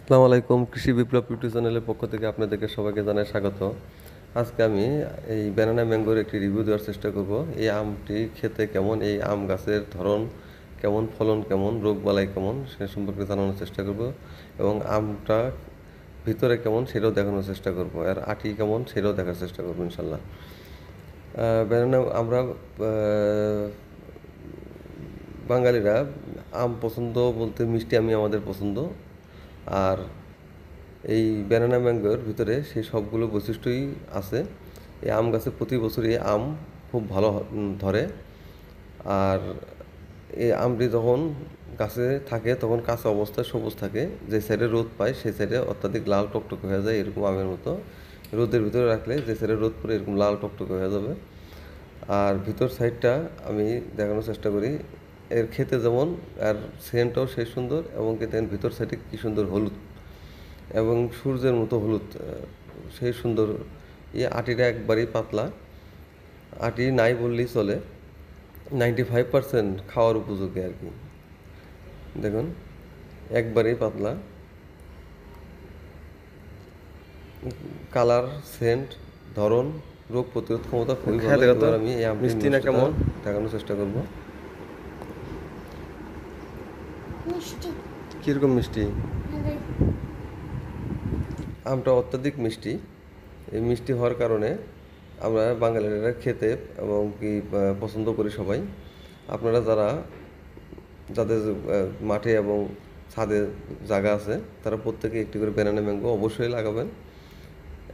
আসসালামু আলাইকুম। কৃষি বিপ্লব ইউটিউব চ্যানেলের পক্ষ থেকে আপনাদেরকে সবাইকে জানাই স্বাগত। আজকে আমি এই ব্যানানা ম্যাঙ্গোর একটি রিভিউ দেওয়ার চেষ্টা করব। এই আমটি খেতে কেমন, এই আম গাছের ধরন কেমন, ফলন কেমন, রোগবালাই কেমন সে সম্পর্কে জানানোর চেষ্টা করব এবং আমটা ভিতরে কেমন সেটাও দেখানোর চেষ্টা করব, আর আটি কেমন সেটাও দেখার চেষ্টা করবো ইনশাল্লাহ। ব্যানানা আমরা বাঙালিরা আম পছন্দ বলতে মিষ্টি আমি আমাদের পছন্দ। আর এই ব্যানানা ম্যাঙ্গোর ভিতরে সেই সবগুলো বৈশিষ্ট্যই আছে। এই আম গাছে প্রতি বছরই আম খুব ভালো ধরে। আর এই আমটি যখন গাছে থাকে তখন কাঁচা অবস্থায় সবুজ থাকে, যে সাইডে রোদ পায় সেই সাইডে অত্যাধিক লাল টকটকে হয়ে যায়, এরকম আমের মতো। রোদের ভিতরে রাখলে যে সাইডে রোদ পড়ে এরকম লাল টকটকে হয়ে যাবে। আর ভিতর সাইডটা আমি দেখানোর চেষ্টা করি। এর খেতে যেমন, আর সেন্টটাও সেই সুন্দর, এবং দেখেন ভিতর সাইডে কী সুন্দর হলুদ এবং সূর্যের মতো হলুদ, সেই সুন্দর। এই আটিটা একবারেই পাতলা, আটি নাই বললেই চলে, 95% খাওয়ার উপযোগী আর কি। দেখুন একবারেই পাতলা, কালার, সেন্ট, ধরন, রোগ প্রতিরোধ ক্ষমতা খুবই ভালো। এবার আমি এই আমটি মিষ্টি না কেমন দেখানোর চেষ্টা করব। কীরকম মিষ্টি? আমটা অত্যাধিক মিষ্টি। এই মিষ্টি হওয়ার কারণে আমরা বাঙালিরা খেতে এবং কি পছন্দ করি সবাই। আপনারা যাদের মাঠে এবং ছাদে জায়গা আছে তারা প্রত্যেকে একটি করে ব্যানানা ম্যাঙ্গো অবশ্যই লাগাবেন।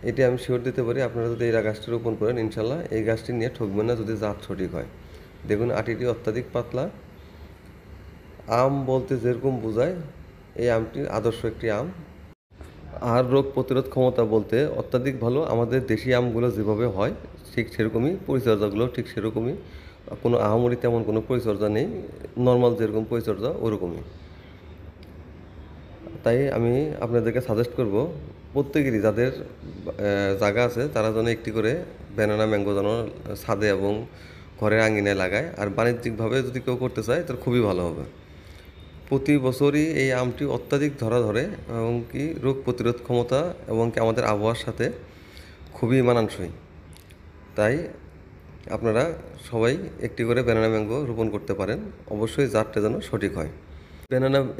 এটি আমি শিওর দিতে পারি। আপনারা যদি এই গাছটি রোপণ করেন ইনশাল্লাহ এই গাছটি নিয়ে ঠকবেন না, যদি জাত সঠিক হয়। দেখুন আটিটি অত্যাধিক পাতলা। আম বলতে যেরকম বোঝায় এই আমটি আদর্শ একটি আম। আর রোগ প্রতিরোধ ক্ষমতা বলতে অত্যাধিক ভালো। আমাদের দেশি আমগুলো যেভাবে হয় ঠিক সেরকমই, পরিচর্যাগুলো ঠিক সেরকমই, কোনো আহামরি তেমন কোনো পরিচর্যা নেই, নর্মাল যেরকম পরিচর্যা ওরকমই। তাই আমি আপনাদেরকে সাজেস্ট করব প্রত্যেকেরই যাদের জায়গা আছে তারা যেন একটি করে ব্যানানা ম্যাঙ্গো যেন ছাদে এবং ঘরের আঙিনায় লাগায়। আর বাণিজ্যিকভাবে যদি কেউ করতে চায় তাহলে খুবই ভালো হবে। প্রতি বছরই এই আমটি অত্যাধিক ধরে এবং কি রোগ প্রতিরোধ ক্ষমতা এবং কি আমাদের আবহাওয়ার সাথে খুবই মানানসই। তাই আপনারা সবাই একটি করে ব্যানানা ম্যাঙ্গো রোপণ করতে পারেন, অবশ্যই জাতটা যেন সঠিক হয়।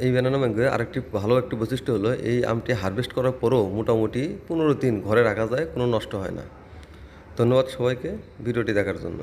এই ব্যানানা ম্যাঙ্গোর আরেকটি ভালো একটি বৈশিষ্ট্য হলো এই আমটি হারভেস্ট করার পরও মোটামুটি 15 দিন ঘরে রাখা যায়, কোনো নষ্ট হয় না। ধন্যবাদ সবাইকে ভিডিওটি দেখার জন্য।